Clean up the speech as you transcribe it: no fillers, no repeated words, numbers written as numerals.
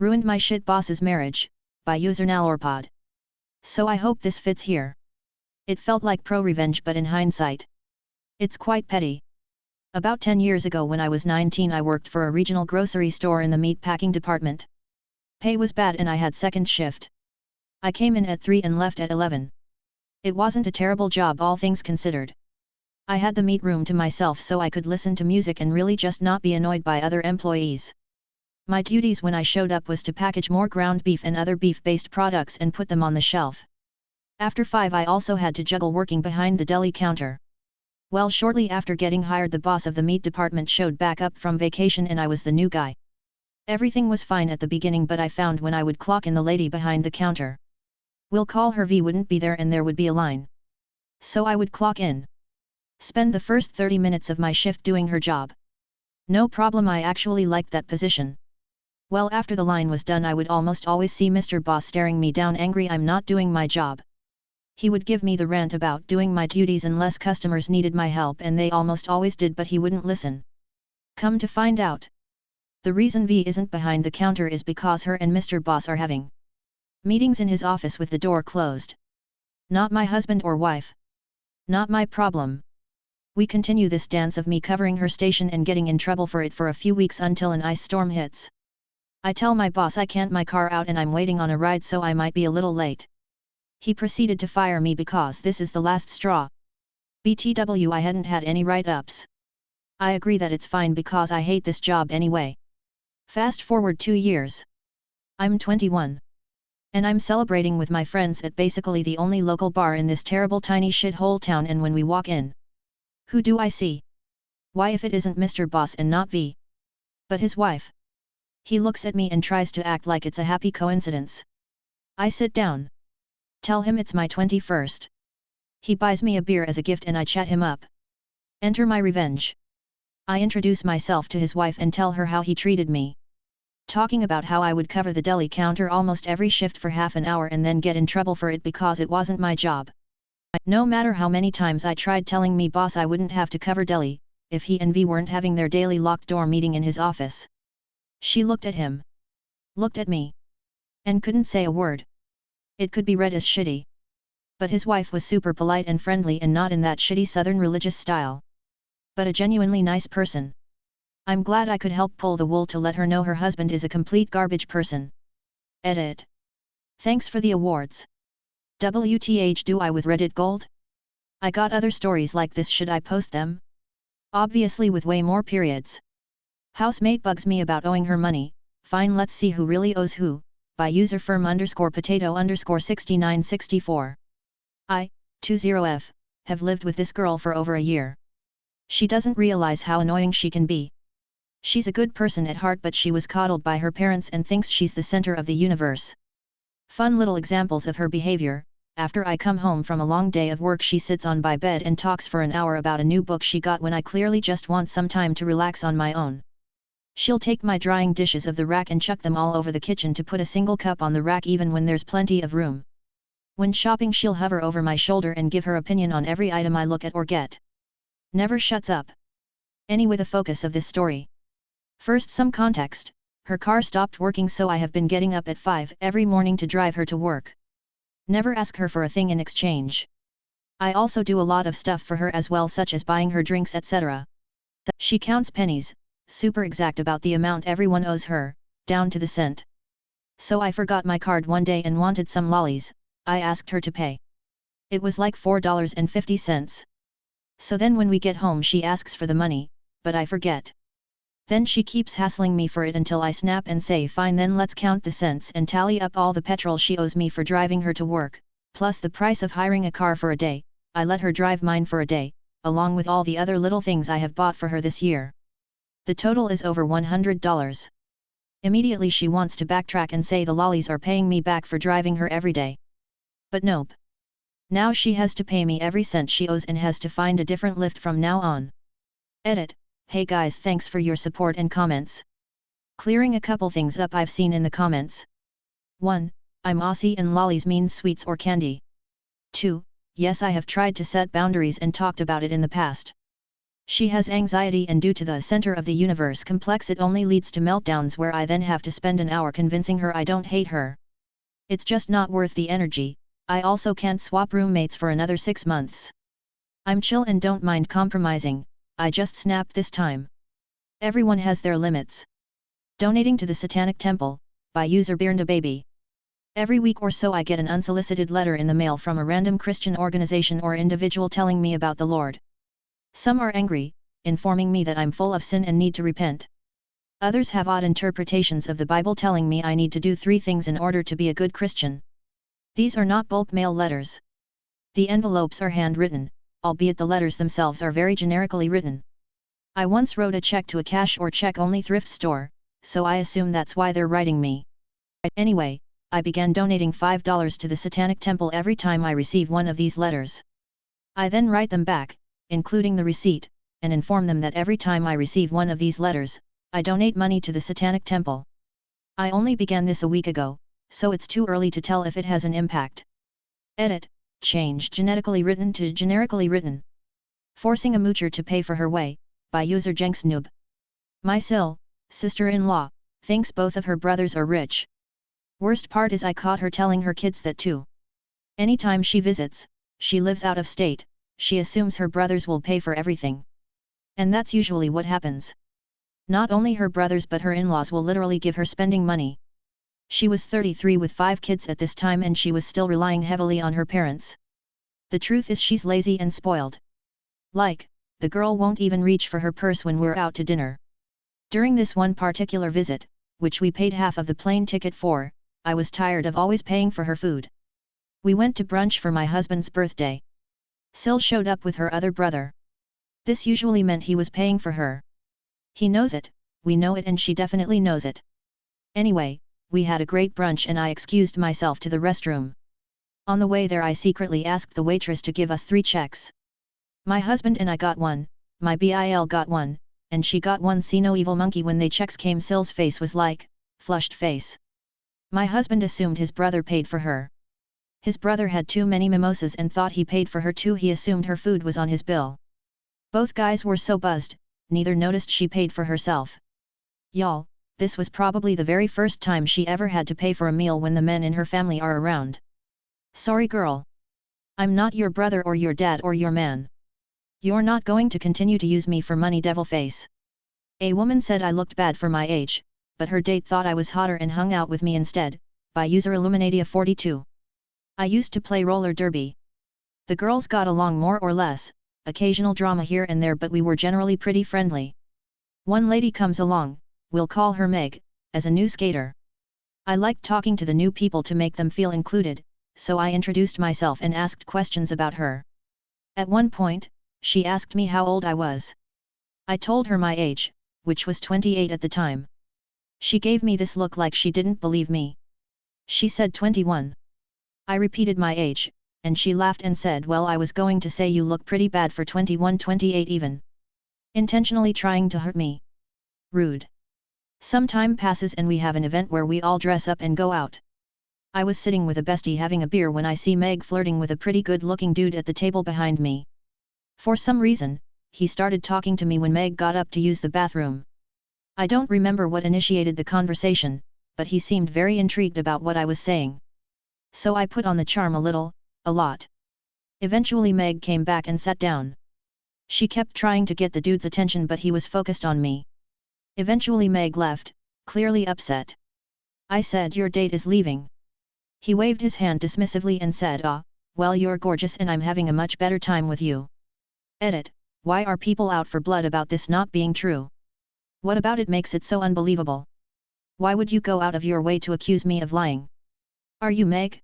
Ruined my shit boss's marriage, by user Nalorpod. So I hope this fits here. It felt like pro-revenge but in hindsight. It's quite petty. About 10 years ago when I was 19 I worked for a regional grocery store in the meat packing department. Pay was bad and I had second shift. I came in at 3 and left at 11. It wasn't a terrible job all things considered. I had the meat room to myself so I could listen to music and really just not be annoyed by other employees. My duties when I showed up was to package more ground beef and other beef-based products and put them on the shelf. After 5 I also had to juggle working behind the deli counter. Well, shortly after getting hired the boss of the meat department showed back up from vacation and I was the new guy. Everything was fine at the beginning but I found when I would clock in the lady behind the counter. We'll call her V wouldn't be there and there would be a line. So I would clock in. Spend the first 30 minutes of my shift doing her job. No problem, I actually liked that position. Well, after the line was done I would almost always see Mr. Boss staring me down angry I'm not doing my job. He would give me the rant about doing my duties unless customers needed my help and they almost always did but he wouldn't listen. Come to find out. The reason V isn't behind the counter is because her and Mr. Boss are having meetings in his office with the door closed. Not my husband or wife. Not my problem. We continue this dance of me covering her station and getting in trouble for it for a few weeks until an ice storm hits. I tell my boss I can't my car out and I'm waiting on a ride so I might be a little late. He proceeded to fire me because this is the last straw. BTW, I hadn't had any write-ups. I agree that it's fine because I hate this job anyway. Fast forward 2 years. I'm 21. And I'm celebrating with my friends at basically the only local bar in this terrible tiny shithole town and when we walk in. Who do I see? Why if it isn't Mr. Boss and not V? But his wife. He looks at me and tries to act like it's a happy coincidence. I sit down. Tell him it's my 21st. He buys me a beer as a gift and I chat him up. Enter my revenge. I introduce myself to his wife and tell her how he treated me. Talking about how I would cover the deli counter almost every shift for half an hour and then get in trouble for it because it wasn't my job. No matter how many times I tried telling me boss I wouldn't have to cover deli, if he and V weren't having their daily locked door meeting in his office. She looked at him. Looked at me. And couldn't say a word. It could be read as shitty. But his wife was super polite and friendly and not in that shitty southern religious style. But a genuinely nice person. I'm glad I could help pull the wool to let her know her husband is a complete garbage person. Edit. Thanks for the awards. WTH do I with Reddit Gold? I got other stories like this, should I post them? Obviously with way more periods. Housemate bugs me about owing her money, fine let's see who really owes who, by user firm_potato_6964. I, 20F, have lived with this girl for over a year. She doesn't realize how annoying she can be. She's a good person at heart but she was coddled by her parents and thinks she's the center of the universe. Fun little examples of her behavior: after I come home from a long day of work she sits on my bed and talks for an hour about a new book she got when I clearly just want some time to relax on my own. She'll take my drying dishes of the rack and chuck them all over the kitchen to put a single cup on the rack even when there's plenty of room. When shopping she'll hover over my shoulder and give her opinion on every item I look at or get. Never shuts up. Anyway, the focus of this story. First, some context. Her car stopped working so I have been getting up at 5 every morning to drive her to work. Never ask her for a thing in exchange. I also do a lot of stuff for her as well, such as buying her drinks, etc. She counts pennies, super exact about the amount everyone owes her, down to the cent. So I forgot my card one day and wanted some lollies. I asked her to pay. It was like $4.50. So then when we get home she asks for the money, but I forget. Then she keeps hassling me for it until I snap and say fine, then let's count the cents and tally up all the petrol she owes me for driving her to work, plus the price of hiring a car for a day. I let her drive mine for a day, along with all the other little things I have bought for her this year. The total is over $100. Immediately she wants to backtrack and say the lollies are paying me back for driving her every day. But nope. Now she has to pay me every cent she owes and has to find a different lift from now on. Edit. Hey guys, thanks for your support and comments. Clearing a couple things up I've seen in the comments. 1. I'm Aussie and lollies means sweets or candy. 2. Yes, I have tried to set boundaries and talked about it in the past. She has anxiety, and due to the center of the universe complex it only leads to meltdowns where I then have to spend an hour convincing her I don't hate her. It's just not worth the energy. I also can't swap roommates for another 6 months. I'm chill and don't mind compromising, I just snapped this time. Everyone has their limits. Donating to the Satanic Temple, by user BearndaBaby. Every week or so I get an unsolicited letter in the mail from a random Christian organization or individual telling me about the Lord. Some are angry, informing me that I'm full of sin and need to repent. Others have odd interpretations of the Bible telling me I need to do 3 things in order to be a good Christian. These are not bulk mail letters. The envelopes are handwritten, albeit the letters themselves are very generically written. I once wrote a check to a cash or check-only thrift store, so I assume that's why they're writing me. Anyway, I began donating $5 to the Satanic Temple every time I receive one of these letters. I then write them back, including the receipt, and inform them that every time I receive one of these letters, I donate money to the Satanic Temple. I only began this a week ago, so it's too early to tell if it has an impact. Edit, change genetically written to generically written. Forcing a moocher to pay for her way, by user JenksNoob. My sister-in-law, thinks both of her brothers are rich. Worst part is I caught her telling her kids that too. Anytime she visits, she lives out of state, she assumes her brothers will pay for everything. And that's usually what happens. Not only her brothers but her in-laws will literally give her spending money. She was 33 with 5 kids at this time and she was still relying heavily on her parents. The truth is she's lazy and spoiled. Like, the girl won't even reach for her purse when we're out to dinner. During this one particular visit, which we paid half of the plane ticket for, I was tired of always paying for her food. We went to brunch for my husband's birthday. Sil showed up with her other brother. This usually meant he was paying for her. He knows it, we know it, and she definitely knows it. Anyway, we had a great brunch and I excused myself to the restroom. On the way there I secretly asked the waitress to give us 3 checks. My husband and I got one, my BIL got one, and she got one. See no evil monkey. When they checks came, Sil's face was like, flushed face. My husband assumed his brother paid for her. His brother had too many mimosas and thought he paid for her too. He assumed her food was on his bill. Both guys were so buzzed, neither noticed she paid for herself. Y'all, this was probably the very first time she ever had to pay for a meal when the men in her family are around. Sorry girl. I'm not your brother or your dad or your man. You're not going to continue to use me for money, devil face. A woman said I looked bad for my age, but her date thought I was hotter and hung out with me instead, by user Illuminatia42. I used to play roller derby. The girls got along more or less, occasional drama here and there, but we were generally pretty friendly. One lady comes along, we'll call her Meg, as a new skater. I liked talking to the new people to make them feel included, so I introduced myself and asked questions about her. At one point, she asked me how old I was. I told her my age, which was 28 at the time. She gave me this look like she didn't believe me. She said 21. I repeated my age, and she laughed and said, well, I was going to say you look pretty bad for 21, 28 even. Intentionally trying to hurt me. Rude. Some time passes and we have an event where we all dress up and go out. I was sitting with a bestie having a beer when I see Meg flirting with a pretty good-looking dude at the table behind me. For some reason, he started talking to me when Meg got up to use the bathroom. I don't remember what initiated the conversation, but he seemed very intrigued about what I was saying. So I put on the charm a lot. Eventually Meg came back and sat down. She kept trying to get the dude's attention but he was focused on me. Eventually Meg left, clearly upset. I said, your date is leaving. He waved his hand dismissively and said, well, you're gorgeous and I'm having a much better time with you. Edit, why are people out for blood about this not being true? What about it makes it so unbelievable? Why would you go out of your way to accuse me of lying? Are you Meg?